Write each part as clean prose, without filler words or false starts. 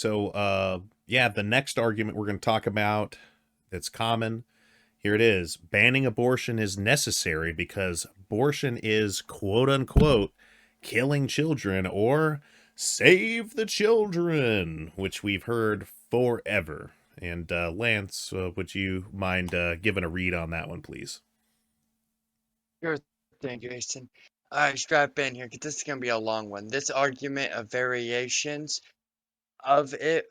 So, yeah, the next argument we're going to talk about that's common. Here it is. Banning abortion is necessary because abortion is quote unquote killing children or save the children, which we've heard forever. And Lance, would you mind giving a read on that one, please? Sure thing, Jason. All right, strap in here because this is going to be a long one. This argument of variations of it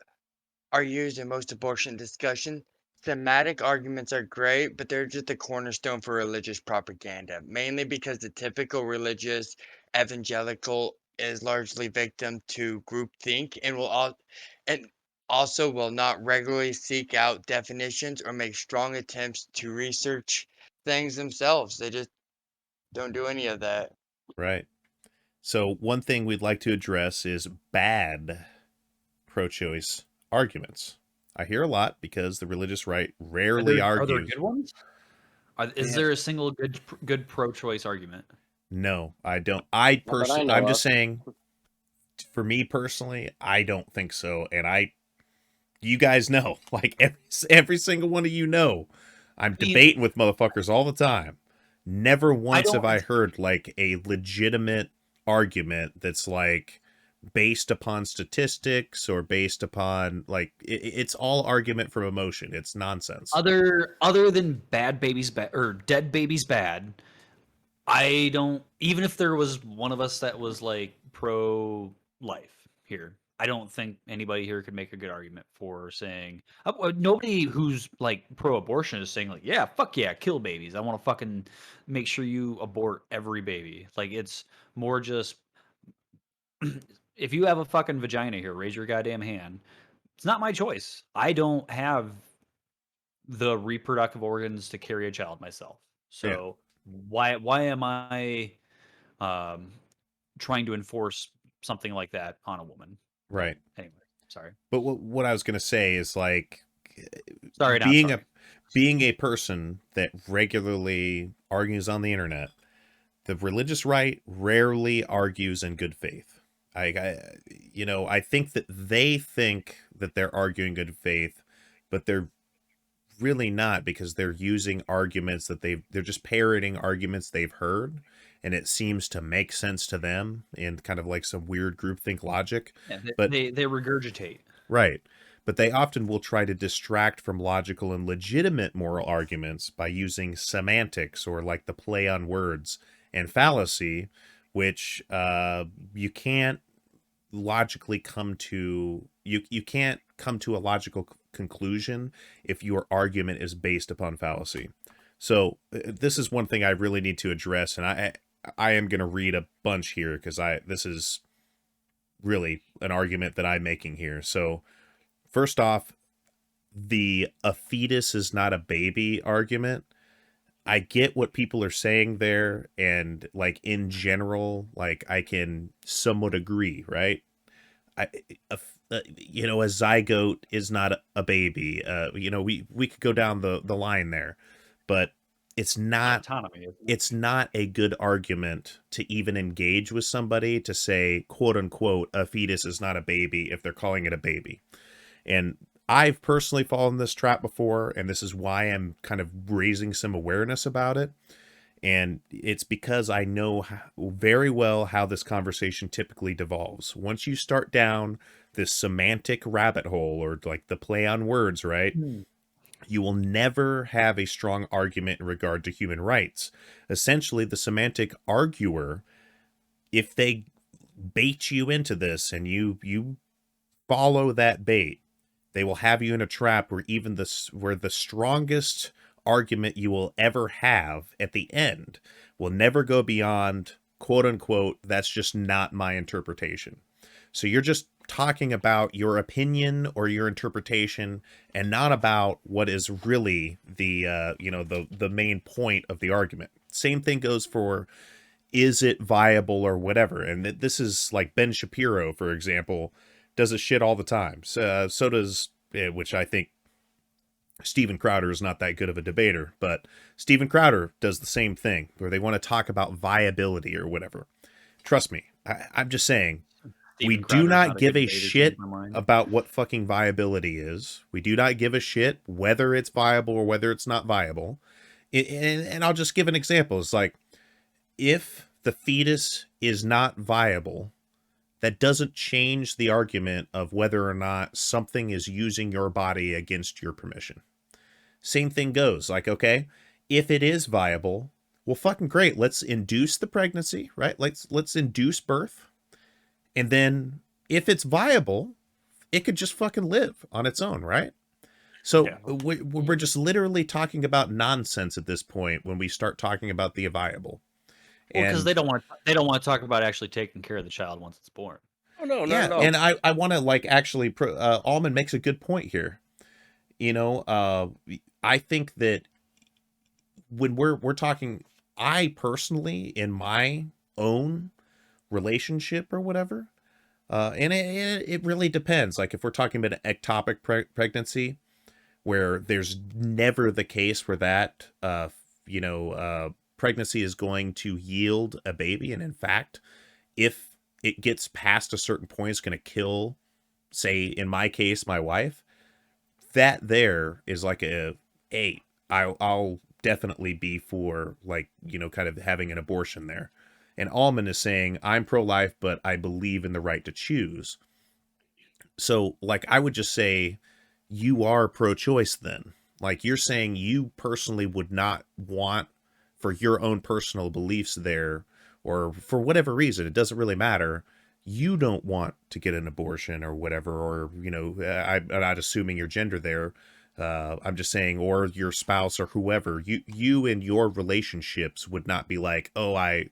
are used in most abortion discussion. Thematic arguments are great, but they're just a cornerstone for religious propaganda, mainly because the typical religious evangelical is largely victim to groupthink and also will not regularly seek out definitions or make strong attempts to research things themselves. They just don't do any of that. Right. So, one thing we'd like to address is bad pro choice arguments. I hear a lot because the religious right rarely Are there argues. good ones? Is Yeah. there a single good pro-choice argument? No, I don't. Not that I I'm know just of. saying, for me personally, I don't think so. And you guys know, like every single one of you know, I'm I mean, debating with motherfuckers all the time. Never I once have I don't. heard like a legitimate argument that's like based upon statistics or based upon like it's all argument from emotion. It's nonsense. Other than bad babies bad or dead babies bad, I don't. Even if there was one of us that was like pro life here, I don't think anybody here could make a good argument for saying nobody who's like pro abortion is saying like, yeah, fuck yeah, kill babies. I want to fucking make sure you abort every baby. Like it's more just if you have a fucking vagina here, raise your goddamn hand. It's not my choice. I don't have the reproductive organs to carry a child myself. Yeah, So why am I um, trying to enforce something like that on a woman? But right. anyway, sorry. But what I was gonna say is like Sorry, not being a sorry. being a person that regularly argues on the internet, the religious right rarely argues in good faith. I think that they think that they're arguing good faith, but they're really not because they're using arguments that they're just parroting arguments they've heard, and it seems to make sense to them in kind of like some weird groupthink logic. Yeah, But they regurgitate. right. But they often will try to distract from logical and legitimate moral arguments by using semantics or like the play on words and fallacy, which you can't logically come to you can't come to a logical conclusion if your argument is based upon fallacy. So this is one thing I really need to address, and I am going to read a bunch here because I this is really an argument that I'm making here. So first off, the a fetus is not a baby argument. I get what people are saying there, and like in general, like I can somewhat agree, right? I, a zygote is not a baby. We could go down the line there, but it's not Autonomy, isn't it? it's not a good argument to even engage with somebody to say quote unquote a fetus is not a baby if they're calling it a baby. And I've personally fallen in this trap before, and this is why I'm kind of raising some awareness about it. And it's because I know very well how this conversation typically devolves. Once you start down this semantic rabbit hole or like the play on words, right? Hmm. You will never have a strong argument in regard to human rights. Essentially, the semantic arguer, if they bait you into this and you follow that bait, they will have you in a trap where the strongest argument you will ever have at the end will never go beyond quote unquote that's just not my interpretation. So you're just talking about your opinion or your interpretation and not about what is really the main point of the argument. Same thing goes for is it viable or whatever. And this is like Ben Shapiro, for example, does this shit all the time. So does, which I think Steven Crowder is not that good of a debater, but Steven Crowder does the same thing where they want to talk about viability or whatever. Trust me, I'm just saying, We Steven do Crowder's not not a give good a bait, is shit my mind. about what fucking viability is. We do not give a shit whether it's viable or whether it's not viable. And I'll just give an example. It's like, if the fetus is not viable, that doesn't change the argument of whether or not something is using your body against your permission. Same thing goes. Like, okay, if it is viable, well, fucking great. Let's induce the pregnancy, right? Let's induce birth. And then if it's viable, it could just fucking live on its own, right? So Yeah. we're just literally talking about nonsense at this point when we start talking about the viable. Well, because And they don't want to talk about actually taking care of the child once it's born. Oh no, not yeah, at all. and I want to like actually, Alman makes a good point here. You know, I think that when we're talking, I personally, in my own relationship or whatever, and it really depends. Like if we're talking about an ectopic pregnancy, where there's never the case where that pregnancy is going to yield a baby, and in fact, if it gets past a certain point, it's going to kill, say in my case, my wife. That there is like I'll definitely be for, like, kind of having an abortion there. And Alman is saying, I'm pro-life, but I believe in the right to choose. So, like, I would just say you are pro-choice then. Like, you're saying you personally would not want, for your own personal beliefs there, or for whatever reason, it doesn't really matter. You don't want to get an abortion or whatever, or, I'm not assuming your gender there. I'm just saying, or your spouse or whoever, you in your relationships would not be like, oh, I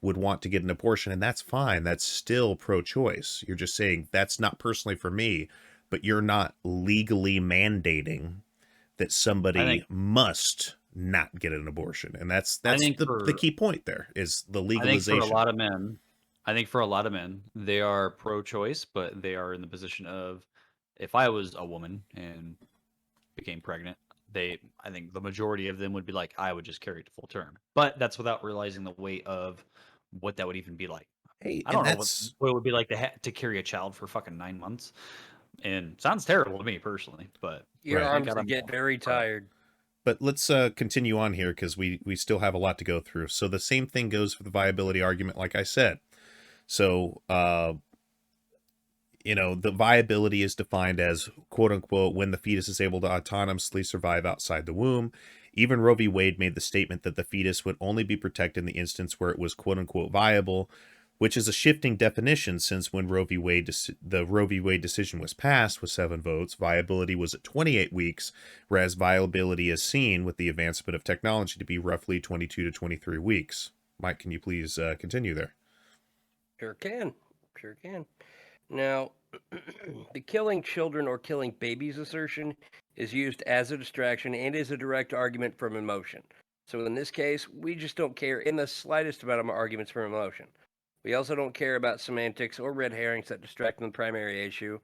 would want to get an abortion, and that's fine. That's still pro-choice. You're just saying that's not personally for me, but you're not legally mandating that I somebody think must not get an abortion. And that's I think the key point there is the I think for a legalization. lot of men, they are pro-choice, but they are in the position of, if I was a woman and became pregnant, I think the majority of them would be like, I would just carry it to full term. But that's without realizing the weight of what that would even be like. Hey, I and don't know what, that's what it would be like to carry a child for fucking 9 months. And sounds terrible to me personally, but Your right. thank arms God would I'm get very tired. But let's continue on here, because we still have a lot to go through. So the same thing goes for the viability argument, like I said. So the viability is defined as, quote unquote, when the fetus is able to autonomously survive outside the womb. Even Roe v. Wade made the statement that the fetus would only be protected in the instance where it was, quote unquote, viable, which is a shifting definition, since when the Roe v. Wade decision was passed with 7 votes, viability was at 28 weeks, whereas viability is seen with the advancement of technology to be roughly 22 to 23 weeks. Mike, can you please continue there? Sure can. Sure can. Now, the killing children or killing babies assertion is used as a distraction and is a direct argument from emotion. So in this case, we just don't care in the slightest about our arguments from emotion. We also don't care about semantics or red herrings that distract from the primary issue,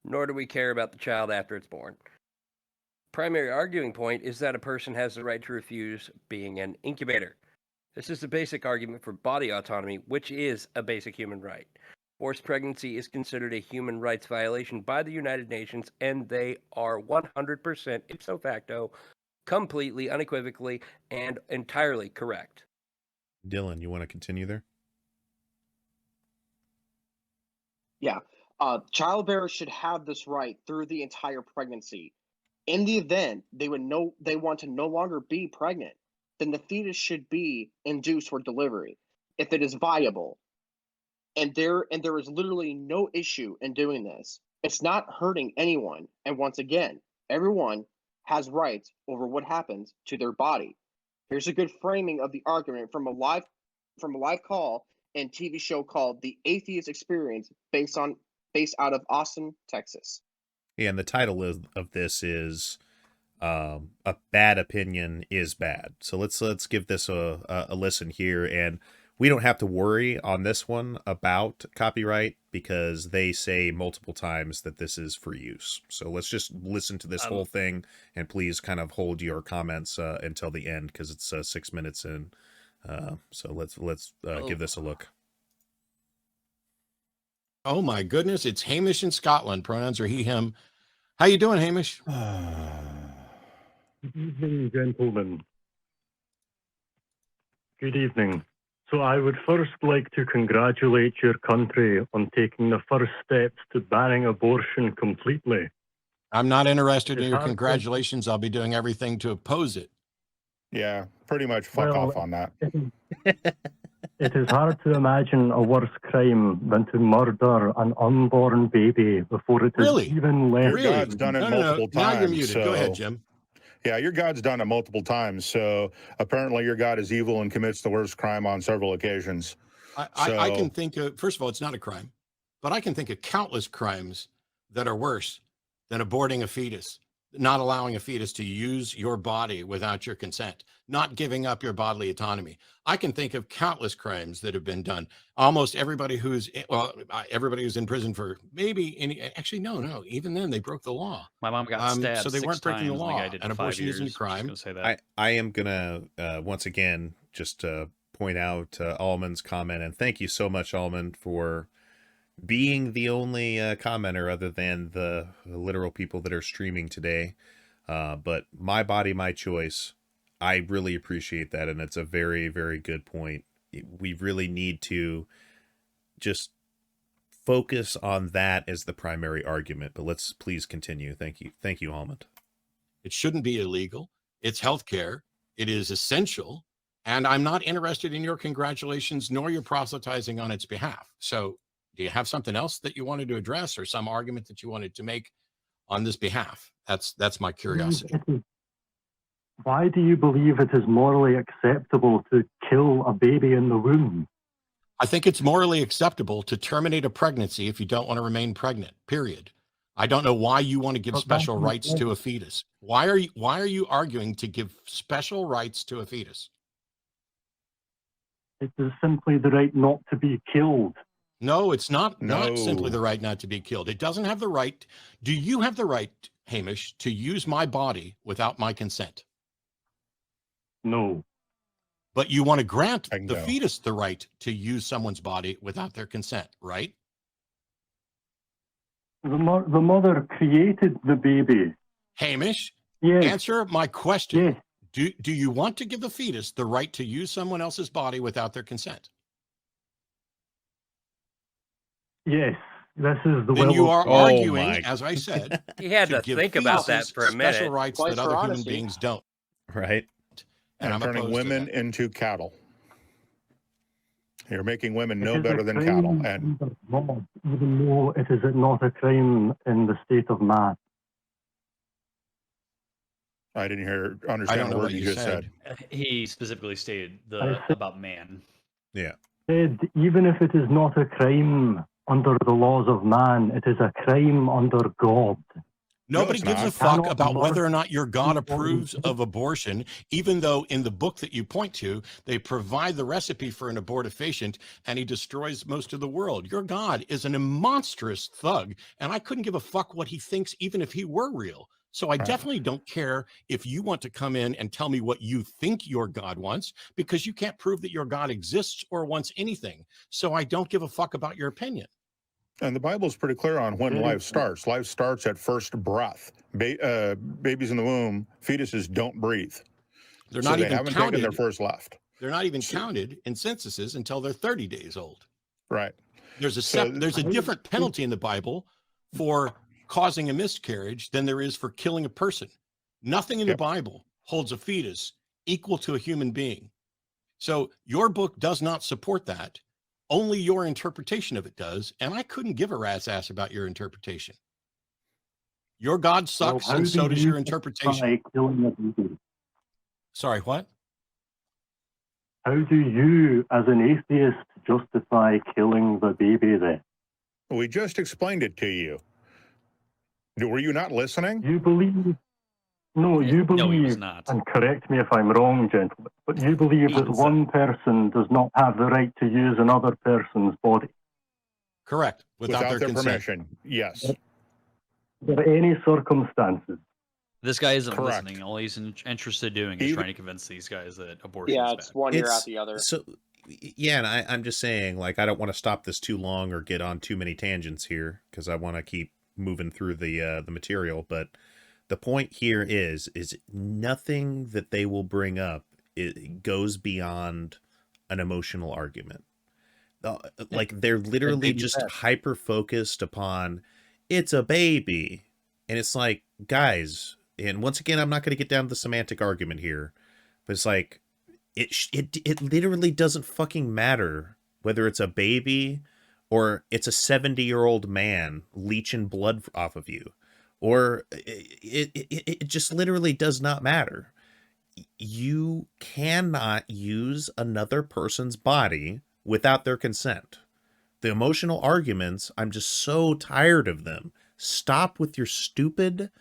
nor do we care about the child after it's born. Primary arguing point is that a person has the right to refuse being an incubator. This is the basic argument for body autonomy, which is a basic human right. Forced pregnancy is considered a human rights violation by the United Nations, and they are 100% ipso facto, completely, unequivocally, and entirely correct. Dylan, you want to continue there? Yeah. Child bearers should have this right through the entire pregnancy. In the event they want to no longer be pregnant, then the fetus should be induced for delivery if it is viable. And there is literally no issue in doing this. It's not hurting anyone. And once again, everyone has rights over what happens to their body. Here's a good framing of the argument from a live call and TV show called The Atheist Experience, based out of Austin, Texas. Yeah, and the title of this is a bad opinion is bad. So let's give this a listen here, and we don't have to worry on this one about copyright because they say multiple times that this is for use. So let's just listen to this whole thing, and please kind of hold your comments until the end, because it's 6 minutes in. So let's give this a look. Oh my goodness, it's Hamish in Scotland. Pronouns are he, him. How you doing, Hamish? Good evening, gentlemen. Good evening. So I would first like to congratulate your country on taking the first steps to banning abortion completely. I'm not interested in It's your hard to- congratulations. I'll be doing everything to oppose it. Yeah, pretty much fuck Well, off on that. It is hard to imagine a worse crime than to murder an unborn baby before it is Really? even left. Your Really? God's done it No. multiple times. Now you're muted. Go ahead, so- Jim. Yeah, your God's done it multiple times. So apparently your God is evil and commits the worst crime on several occasions. I can think of, first of all, it's not a crime, but I can think of countless crimes that are worse than aborting a fetus, not allowing a fetus to use your body without your consent, not giving up your bodily autonomy. I can think of countless crimes that have been done. Almost everybody everybody who's in prison for no, even then they broke the law. My mom got stabbed so they 6 weren't breaking the times, and law. guy did And 5 abortion years. isn't a Just crime. gonna say that. I am gonna once again just point out Almond's comment, and thank you so much, Almond, for being the only commenter other than the literal people that are streaming today. But my body, my choice. I really appreciate that, and it's a very, very good point. We really need to just focus on that as the primary argument. But let's please continue. Thank you, Almond. It shouldn't be illegal. It's healthcare. It is essential. And I'm not interested in your congratulations nor your proselytizing on its behalf. So do you have something else that you wanted to address or some argument that you wanted to make on this behalf? That's my curiosity. Why do you believe it is morally acceptable to kill a baby in the womb? I think it's morally acceptable to terminate a pregnancy if you don't want to remain pregnant, period. I don't know why you want to give special rights to a fetus. Why are you arguing to give special rights to a fetus? It is simply the right not to be killed. No, it's not No. simply the right not to be killed. It doesn't have the right. Do you have the right, Hamish, to use my body without my consent? No. But you want to grant the Bingo. fetus the right to use someone's body without their consent, right? The mother created the baby. Hamish, Yes. answer my question. Yes. Do you want to give the fetus the right to use someone else's body without their consent? Yes. This is the Then will you of are God. arguing, my- as I said, He had to give think about that fetuses for a special minute. rights Twice that for other human honesty. beings don't. Right? And I'm turning opposed to women that. into cattle. You're making women It no is a better than crime cattle. And under law, even though it is not a crime in the state of Mass. I didn't I understand don't a know word what you you just said. said. He specifically stated I said- about man. Yeah. Said, even if it is not a crime under the laws of man, it is a crime under God. Nobody it's gives a not. fuck Cannot about murder whether or not your God people. approves of abortion, even though in the book that you point to, they provide the recipe for an abortifacient and he destroys most of the world. Your God is a monstrous thug, and I couldn't give a fuck what he thinks, even if he were real. So I Right. definitely don't care if you want to come in and tell me what you think your God wants, because you can't prove that your God exists or wants anything. So I don't give a fuck about your opinion. And the Bible is pretty clear on when life starts. Life starts at first breath. Babies in the womb, fetuses don't breathe. They're So not they even haven't taken their counted. first left. They're not even counted in censuses until they're 30 days old. Right. There's a So- there's a different penalty in the Bible for causing a miscarriage than there is for killing a person. Nothing in the Yep. Bible holds a fetus equal to a human being. So your book does not support that. Only your interpretation of it does, and I couldn't give a rat's ass about your interpretation. Your God sucks, how and do so does you your interpretation. justify killing a baby? Sorry, what? How do you, as an atheist, justify killing the baby then? We just explained it to you. Were you not listening? You believe... No, you No, he was believe, not. and correct me if I'm wrong, gentlemen, but you believe He that was, one person does not have the right to use another person's body. Correct. Without their consent. permission. Yes. Under any circumstances. This guy isn't Correct. listening. All he's interested in doing is Even- trying to convince these guys that abortion Yeah, is it's bad. one ear out the other. So Yeah, and I'm just saying, like, I don't want to stop this too long or get on too many tangents here because I want to keep moving through the material. But the point here is nothing that they will bring up it goes beyond an emotional argument. Like they're literally baby's just bad. hyper focused upon it's a baby, and it's like, guys. And once again, I'm not going to get down to the semantic argument here, but it's like it literally doesn't fucking matter whether it's a baby or it's a 70-year-old man leeching blood off of you, or it just literally does not matter. You cannot use another person's body without their consent. The emotional arguments, I'm just so tired of them. Stop with your stupid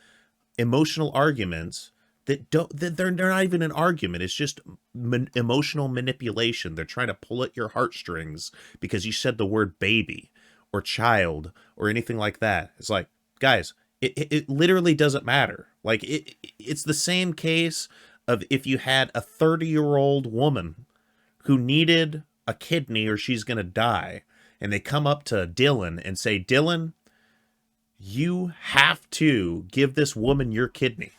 emotional arguments that they're not even an argument. It's just emotional manipulation. They're trying to pull at your heartstrings because you said the word baby or child or anything like that. It's like, guys, it literally doesn't matter. Like it's the same case of if you had a 30-year-old woman who needed a kidney or she's going to die, and they come up to Dylan and say, Dylan, you have to give this woman your kidney.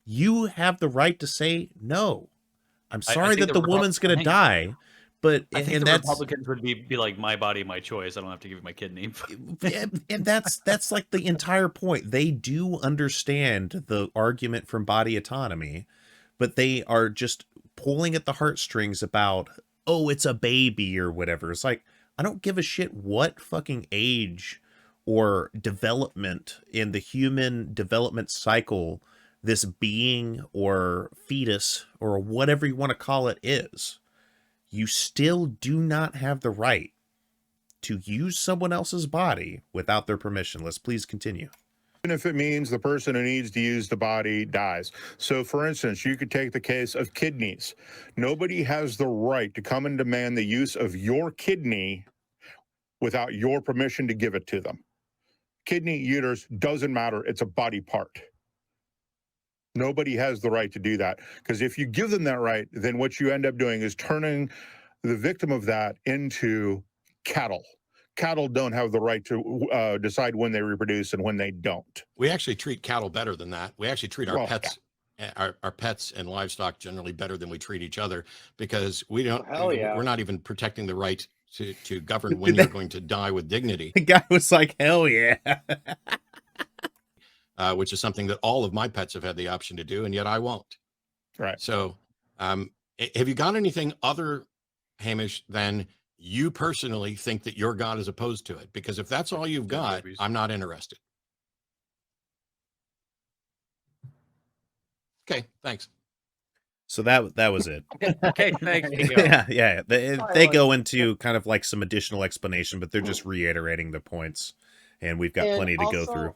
You have the right to say no. I'm sorry that the woman's going to die, but I think and the that's Republicans would be like, my body, my choice. I don't have to give you my kidney. and that's like the entire point. They do understand the argument from body autonomy, but they are just pulling at the heartstrings about, oh, it's a baby or whatever. It's like, I don't give a shit what fucking age or development in the human development cycle this being or fetus or whatever you want to call it is. You still do not have the right to use someone else's body without their permission. Let's please continue. Even if it means the person who needs to use the body dies. So, for instance, you could take the case of kidneys. Nobody has the right to come and demand the use of your kidney without your permission to give it to them. Kidney, uterus, doesn't matter. It's a body part. Nobody has the right to do that, because if you give them that right, then what you end up doing is turning the victim of that into cattle. Cattle don't have the right to decide when they reproduce and when they don't. We actually treat cattle better than that. We actually treat our Well, pets, our pets and livestock generally better than we treat each other, because we don't. Hell yeah. We're not even protecting the right to govern when you're going to die with dignity. The guy was like, hell yeah. Which is something that all of my pets have had the option to do, and yet I won't. Right. So, have you got anything other, Hamish, than you personally think that your God is opposed to it? Because if that's all you've got, I'm not interested. Okay, thanks. So that was it. Okay, thanks. There you go. Yeah. They go into kind of like some additional explanation, but they're just reiterating the points, and we've got And plenty to go also, through.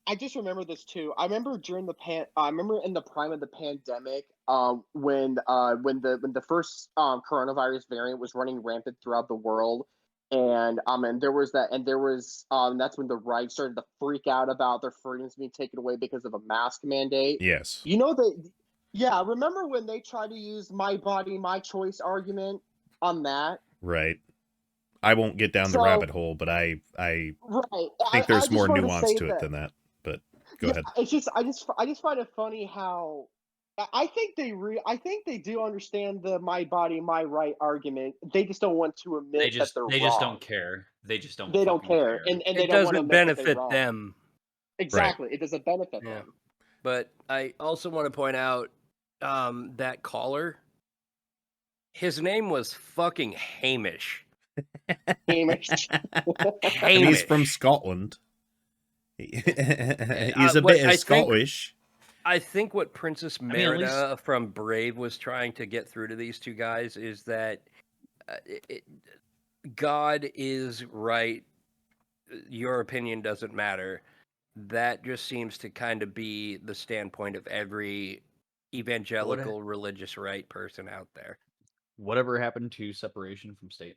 I just remember this too. I remember during I remember in the prime of the pandemic, when the first coronavirus variant was running rampant throughout the world, and there was that's when the right started to freak out about their freedoms being taken away because of a mask mandate. Yes. You know that. Yeah, remember when they tried to use my body, my choice argument on that? Right. I won't get down the So- rabbit hole, but I Right. think there's just more wanted nuance say to it than that. But go ahead. It's just I just find it funny how I think they do understand the my body, my right argument. They just don't want to admit that they're They wrong. just don't care. They just don't. They don't fucking care, and they It don't want to doesn't admit that they're benefit wrong. them. Exactly, it doesn't benefit Yeah. them. But I also want to point out that caller, his name was fucking Hamish. Hamish. And he's from Scotland. He's a what bit I think- Scottish. I think what Princess mean, at Merida from Brave was trying to get through to these two guys is that God is right. Your opinion doesn't matter. That just seems to kind of be the standpoint of every evangelical religious right person out there. Whatever happened to separation from state?